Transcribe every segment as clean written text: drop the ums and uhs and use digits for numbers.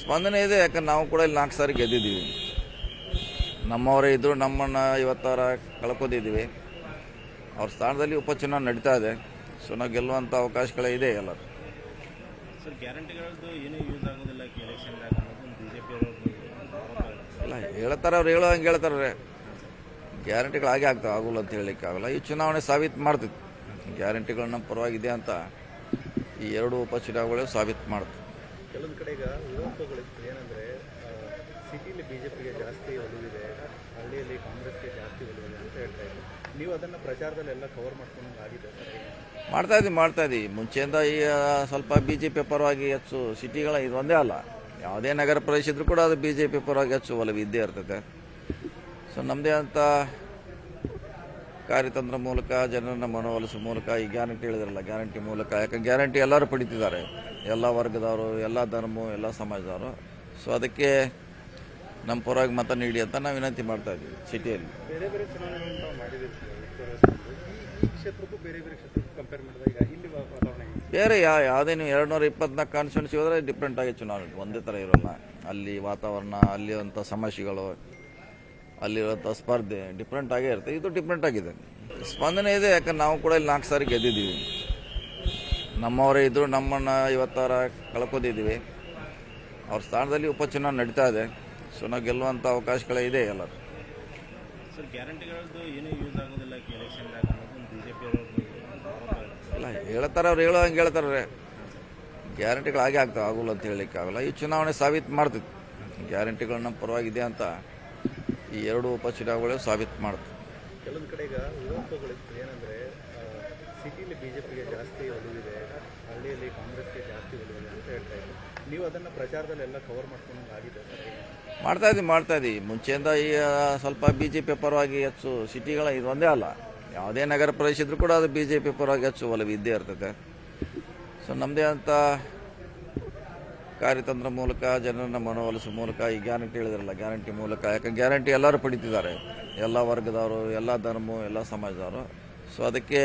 ಸ್ಪಂದನೆ ಇದೆ. ಯಾಕಂದ್ರೆ ನಾವು ಕೂಡ ಇಲ್ಲಿ 4 ಸಾರಿ ಗೆದ್ದಿದ್ದೀವಿ. ನಮ್ಮವರೇ ಇದ್ದರು ನಮ್ಮನ್ನು ಇವತ್ತಾರ ಕಳ್ಕೊಂಡಿದ್ದೀವಿ. ಅವ್ರ ಸ್ಥಾನದಲ್ಲಿ ಉಪಚುನಾವಣೆ ನಡೀತಾ ಇದೆ. ಸೊ ನಾವು ಗೆಲ್ಲುವಂಥ ಅವಕಾಶಗಳೇ ಇದೆ ಎಲ್ಲರೂ. ಸರ್, ಗ್ಯಾರಂಟಿಗಳದ್ದು ಏನೂ ಯೂಸ್ ಆಗೋದಿಲ್ಲ ಎಲೆಕ್ಷನ್ದಾಗ ಅನ್ನೋದು ಬಿಜೆಪಿ ಇಲ್ಲ ಹೇಳ್ತಾರೆ, ಅವ್ರು ಹೇಳೋ ಹಂಗೆ ಹೇಳ್ತಾರೆ. ಗ್ಯಾರಂಟಿಗಳು ಹಾಗೆ ಆಗ್ತಾವೆ, ಆಗೋಲ್ಲ ಅಂತ ಹೇಳಲಿಕ್ಕೆ ಆಗೋಲ್ಲ. ಈ ಚುನಾವಣೆ ಸಾಬೀತು ಮಾಡ್ತಿತ್ತು ಗ್ಯಾರಂಟಿಗಳು ನಮ್ಮ ಪರವಾಗಿದೆ ಅಂತ. ಈ 2 ಉಪಚುನಾವಣೆಗಳು ಸಾಬೀತು ಮಾಡ್ತು. ಕೆಲವೊಂದು ಕಡೆ ಈಗ ವಿರೋಧಗಳಿತ್ತು. ಏನಂದರೆ ಸಿಟಿಲಿ ಬಿಜೆಪಿಗೆ ಜಾಸ್ತಿ ಒಲವಿದೆ, ಹಳ್ಳಿಯಲ್ಲಿ ಕಾಂಗ್ರೆಸ್ಗೆ ಜಾಸ್ತಿ ಒಲವಿದೆ ಅಂತ ಹೇಳ್ತಾ ಇದ್ರು. ನೀವು ಅದನ್ನು ಪ್ರಚಾರದಲ್ಲೆಲ್ಲ ಕವರ್ ಮಾಡ್ಕೊಂಡು ಆಗಿದೆ ಸರ್? ಮಾಡ್ತಾ ಇದ್ದೀವಿ. ಮುಂಚೆಯಿಂದ ಈ ಸ್ವಲ್ಪ BJP ಪರವಾಗಿ ಹೆಚ್ಚು ಸಿಟಿಗಳ ಇದು ಒಂದೇ ಅಲ್ಲ, ಯಾವುದೇ ನಗರ ಪ್ರದೇಶ ಇದ್ರೂ ಕೂಡ ಅದು BJP ಪರವಾಗಿ ಹೆಚ್ಚು ಒಲವು ಇದ್ದೇ ಇರ್ತದೆ. ಸೊ ನಮ್ಮದೇ ಅಂತ ಕಾರ್ಯತಂತ್ರ ಮೂಲಕ ಜನರನ್ನು ಮನವೊಲಿಸುವ ಮೂಲಕ ಈ ಗ್ಯಾರಂಟಿ ಹೇಳಿದ್ರಲ್ಲ, ಗ್ಯಾರಂಟಿ ಮೂಲಕ. ಯಾಕಂದ್ರೆ ಗ್ಯಾರಂಟಿ ಎಲ್ಲರೂ ಪಡಿತಿದ್ದಾರೆ, ಎಲ್ಲ ವರ್ಗದವರು, ಎಲ್ಲ ಧರ್ಮ, ಎಲ್ಲ ಸಮಾಜದವರು. ಸೊ ಅದಕ್ಕೆ ನಮ್ಮ ಪರವಾಗಿ ಮತ ನೀಡಿ ಅಂತ ನಾವು ವಿನಂತಿ ಮಾಡ್ತಾ ಇದ್ದೀವಿ. ಸಿಟಿಯಲ್ಲಿ ಬೇರೆ ಬೇರೆ ಚುನಾವಣೆಗಳನ್ನು ತಾವು ಮಾಡಿದ್ದೀರಿ ಈ ಕ್ಷೇತ್ರಕ್ಕೂ ಬೇರೆ ಬೇರೆ ಕ್ಷೇತ್ರಕ್ಕೂ ಕಂಪೇರ್ ಮಾಡಿದಾಗ ಇಲ್ಲಿ ವಾತಾವರಣ ಬೇರೆ ಯಾವುದೇನು 224 ಕಾನ್ಸ್ಟಿಟ್ಯೂನ್ಸಿ ಹೋದರೆ ಡಿಫ್ರೆಂಟ್ ಆಗಿ ಚುನಾವಣೆ ಒಂದೇ ಥರ ಇರೋಲ್ಲ. ಅಲ್ಲಿ ವಾತಾವರಣ, ಅಲ್ಲಿರುವಂಥ ಸಮಸ್ಯೆಗಳು, ಅಲ್ಲಿರುವಂಥ ಸ್ಪರ್ಧೆ ಡಿಫ್ರೆಂಟ್ ಆಗೇ ಇರುತ್ತೆ. ಇದು ಡಿಫ್ರೆಂಟ್ ಆಗಿದೆ. ಸ್ಪಂದನೆ ಇದೆ. ಯಾಕಂದ್ರೆ ನಾವು ಕೂಡ ಇಲ್ಲಿ 4 ಸಾರಿ ಗೆದ್ದಿದ್ದೀವಿ. ನಮ್ಮವರೇ ಇದ್ದರು ನಮ್ಮನ್ನು ಇವತ್ತಾರ ಕಳ್ಕೊಂಡಿದ್ದೀವಿ. ಅವ್ರ ಸ್ಥಾನದಲ್ಲಿ ಉಪಚುನಾವಣೆ ನಡೀತಾ ಇದೆ. ಸೊ ನಾವು ಗೆಲ್ಲುವಂಥ ಅವಕಾಶಗಳೇ ಇದೆ ಎಲ್ಲರೂ. ಸರ್, ಗ್ಯಾರಂಟಿಗಳದ್ದು ಏನೂ ಯೂಸ್ ಆಗೋದಿಲ್ಲ ಎಲೆಕ್ಷನ್ದಾಗ ಅನ್ನೋದು ಬಿಜೆಪಿ ಇಲ್ಲ ಹೇಳ್ತಾರೆ, ಅವ್ರು ಹೇಳೋ ಹಂಗೆ ಹೇಳ್ತಾರೆ. ಗ್ಯಾರಂಟಿಗಳು ಹಾಗೆ ಆಗ್ತಾವೆ, ಆಗೋಲ್ಲ ಅಂತ ಹೇಳಲಿಕ್ಕೆ ಆಗೋಲ್ಲ. ಈ ಚುನಾವಣೆ ಸಾಬೀತು ಮಾಡ್ತಿತ್ತು ಗ್ಯಾರಂಟಿಗಳು ನಮ್ಮ ಪರವಾಗಿದೆ ಅಂತ. ಈ 2 ಉಪಚುನಾವಣೆಗಳು ಸಾಬೀತು ಮಾಡ್ತು. ಕೆಲವೊಂದು ಕಡೆ ಈಗ ವಿರೋಧಗಳಿತ್ತು. ಏನಂದರೆ ಸಿಟಿಲಿ ಬಿಜೆಪಿಗೆ ಜಾಸ್ತಿ ಒಲವಿದೆ, ಹಳ್ಳಿಯಲ್ಲಿ ಕಾಂಗ್ರೆಸ್ಗೆ ಜಾಸ್ತಿ ಒಲವಿದೆ ಅಂತ ಹೇಳ್ತಾ ಇದ್ರು. ನೀವು ಅದನ್ನು ಪ್ರಚಾರದಲ್ಲೆಲ್ಲ ಕವರ್ ಮಾಡ್ಕೊಂಡು ಆಗಿದೆ ಸರ್? ಮಾಡ್ತಾ ಇದ್ದೀವಿ. ಮುಂಚೆಯಿಂದ ಈ ಸ್ವಲ್ಪ BJP ಪರವಾಗಿ ಹೆಚ್ಚು ಸಿಟಿಗಳ ಇದು ಒಂದೇ ಅಲ್ಲ, ಯಾವುದೇ ನಗರ ಪ್ರದೇಶ ಇದ್ರೂ ಕೂಡ ಅದು BJP ಪರವಾಗಿ ಹೆಚ್ಚು ಒಲವು ಇದ್ದೇ ಇರ್ತದೆ. ಸೊ ನಮ್ಮದೇ ಅಂತ ಕಾರ್ಯತಂತ್ರ ಮೂಲಕ ಜನರನ್ನು ಮನವೊಲಿಸುವ ಮೂಲಕ ಈ ಗ್ಯಾರಂಟಿ ಹೇಳಿದ್ರಲ್ಲ, ಗ್ಯಾರಂಟಿ ಮೂಲಕ. ಯಾಕಂದ್ರೆ ಗ್ಯಾರಂಟಿ ಎಲ್ಲರೂ ಪಡಿತಿದ್ದಾರೆ, ಎಲ್ಲ ವರ್ಗದವರು, ಎಲ್ಲ ಧರ್ಮ, ಎಲ್ಲ ಸಮಾಜದವರು. ಸೊ ಅದಕ್ಕೆ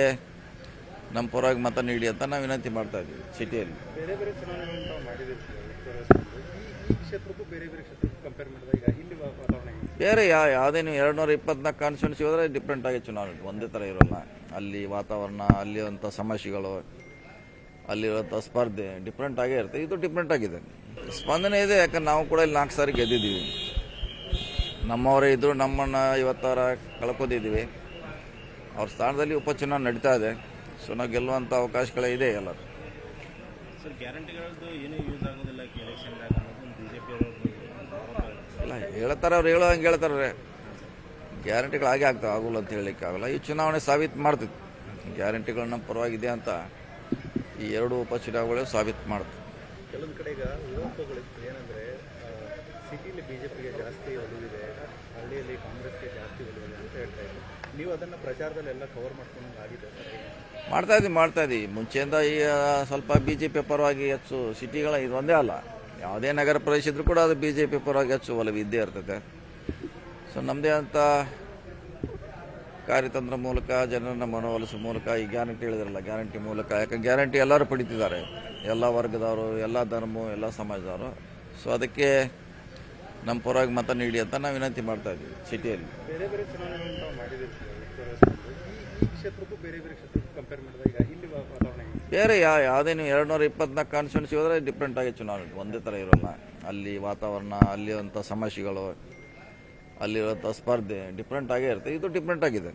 ನಮ್ಮ ಪರವಾಗಿ ಮತ ನೀಡಿ ಅಂತ ನಾವು ವಿನಂತಿ ಮಾಡ್ತಾ ಇದ್ದೀವಿ. ಸಿಟಿಯಲ್ಲಿ ಬೇರೆ ಬೇರೆ ಚುನಾವಣೆಗಳನ್ನು ತಾವು ಮಾಡಿದ್ದೀರಿ ಈ ಕ್ಷೇತ್ರಕ್ಕೂ ಬೇರೆ ಬೇರೆ ಕ್ಷೇತ್ರಕ್ಕೂ ಕಂಪೇರ್ ಮಾಡಿದಾಗ ಇಲ್ಲಿ ವಾತಾವರಣ ಬೇರೆ ಯಾವುದೇನು 224 ಕಾನ್ಸ್ಟಿಟ್ಯೂನ್ಸಿ ಹೋದರೆ ಡಿಫ್ರೆಂಟ್ ಆಗಿ ಚುನಾವಣೆ ಒಂದೇ ಥರ ಇರೋಲ್ಲ. ಅಲ್ಲಿ ವಾತಾವರಣ, ಅಲ್ಲಿರುವಂಥ ಸಮಸ್ಯೆಗಳು, ಅಲ್ಲಿರುವಂಥ ಸ್ಪರ್ಧೆ ಡಿಫ್ರೆಂಟ್ ಆಗೇ ಇರುತ್ತೆ. ಇದು ಡಿಫ್ರೆಂಟ್ ಆಗಿದೆ. ಸ್ಪಂದನೆ ಇದೆ. ಯಾಕಂದ್ರೆ ನಾವು ಕೂಡ ಇಲ್ಲಿ 4 ಸಾರಿ ಗೆದ್ದಿದ್ದೀವಿ. ನಮ್ಮವರೇ ಇದ್ದರು ನಮ್ಮನ್ನು ಇವತ್ತಾರ ಕಳ್ಕೊಂಡಿದ್ದೀವಿ. ಅವ್ರ ಸ್ಥಾನದಲ್ಲಿ ಉಪಚುನಾವಣೆ ನಡೀತಾ ಇದೆ. ಸೊ ನಾವು ಗೆಲ್ಲುವಂಥ ಅವಕಾಶಗಳೇ ಇದೆ ಎಲ್ಲರೂ. ಸರ್, ಗ್ಯಾರಂಟಿಗಳದ್ದು ಏನೂ ಯೂಸ್ ಆಗೋದಿಲ್ಲ ಎಲೆಕ್ಷನ್ದಾಗ ಅನ್ನೋದು ಬಿಜೆಪಿ ಇಲ್ಲ ಹೇಳ್ತಾರೆ, ಅವ್ರು ಹೇಳೋ ಹಂಗೆ ಹೇಳ್ತಾರೆ. ಗ್ಯಾರಂಟಿಗಳು ಹಾಗೆ ಆಗ್ತಾವೆ, ಆಗೋಲ್ಲ ಅಂತ ಹೇಳಲಿಕ್ಕೆ ಆಗೋಲ್ಲ. ಈ ಚುನಾವಣೆ ಸಾಬೀತು ಮಾಡ್ತಿತ್ತು ಗ್ಯಾರಂಟಿಗಳು ನಮ್ಮ ಪರವಾಗಿದೆ ಅಂತ. ಈ 2 ಉಪಚುನಾವಣೆಗಳು ಸಾಬೀತು ಮಾಡ್ತು. ಕೆಲವೊಂದು ಕಡೆ ಈಗ ವಿರೋಧಗಳಿತ್ತು. ಏನಂದರೆ ಸಿಟಿಲಿ ಬಿಜೆಪಿಗೆ ಜಾಸ್ತಿ ಒಲವಿದೆ, ಹಳ್ಳಿಯಲ್ಲಿ ಕಾಂಗ್ರೆಸ್ಗೆ ಜಾಸ್ತಿ ಒಲವಿದೆ ಅಂತ ಹೇಳ್ತಾ ಇದ್ರು. ನೀವು ಅದನ್ನು ಪ್ರಚಾರದಲ್ಲೆಲ್ಲ ಕವರ್ ಮಾಡ್ಕೊಂಡು ಆಗಿದೆ ಸರ್? ಮಾಡ್ತಾ ಇದ್ದೀವಿ. ಮುಂಚೆಯಿಂದ ಈ ಸ್ವಲ್ಪ BJP ಪರವಾಗಿ ಹೆಚ್ಚು ಸಿಟಿಗಳ ಇದು ಒಂದೇ ಅಲ್ಲ, ಯಾವುದೇ ನಗರ ಪ್ರದೇಶ ಇದ್ರೂ ಕೂಡ ಅದು BJP ಪರವಾಗಿ ಹೆಚ್ಚು ಒಲವು ಇದ್ದೇ ಇರ್ತದೆ. ಸೊ ನಮ್ಮದೇ ಅಂತ ಕಾರ್ಯತಂತ್ರ ಮೂಲಕ ಜನರನ್ನು ಮನವೊಲಿಸುವ ಮೂಲಕ ಈ ಗ್ಯಾರಂಟಿ ಹೇಳಿದ್ರಲ್ಲ, ಗ್ಯಾರಂಟಿ ಮೂಲಕ. ಯಾಕಂದ್ರೆ ಗ್ಯಾರಂಟಿ ಎಲ್ಲರೂ ಪಡಿತಿದ್ದಾರೆ, ಎಲ್ಲ ವರ್ಗದವರು, ಎಲ್ಲ ಧರ್ಮ, ಎಲ್ಲ ಸಮಾಜದವರು. ಸೊ ಅದಕ್ಕೆ ನಮ್ಮ ಪರವಾಗಿ ಮತ ನೀಡಿ ಅಂತ ನಾವು ವಿನಂತಿ ಮಾಡ್ತಾ ಇದ್ದೀವಿ. ಸಿಟಿಯಲ್ಲಿ ಬೇರೆ ಬೇರೆ ಚುನಾವಣೆಗಳನ್ನು ತಾವು ಮಾಡಿದ್ದೀರಿ ಈ ಕ್ಷೇತ್ರಕ್ಕೂ ಬೇರೆ ಬೇರೆ ಕ್ಷೇತ್ರಕ್ಕೂ ಕಂಪೇರ್ ಮಾಡಿದಾಗ ಇಲ್ಲಿ ವಾತಾವರಣ ಬೇರೆ ಯಾವುದೇನು 224 ಕಾನ್ಸ್ಟಿಟ್ಯೂನ್ಸಿ ಹೋದರೆ ಡಿಫ್ರೆಂಟ್ ಆಗಿ ಚುನಾವಣೆ ಒಂದೇ ಥರ ಇರೋಲ್ಲ. ಅಲ್ಲಿ ವಾತಾವರಣ, ಅಲ್ಲಿರುವಂಥ ಸಮಸ್ಯೆಗಳು, ಅಲ್ಲಿರುವಂಥ ಸ್ಪರ್ಧೆ ಡಿಫ್ರೆಂಟ್ ಆಗೇ ಇರುತ್ತೆ. ಇದು ಡಿಫ್ರೆಂಟ್ ಆಗಿದೆ.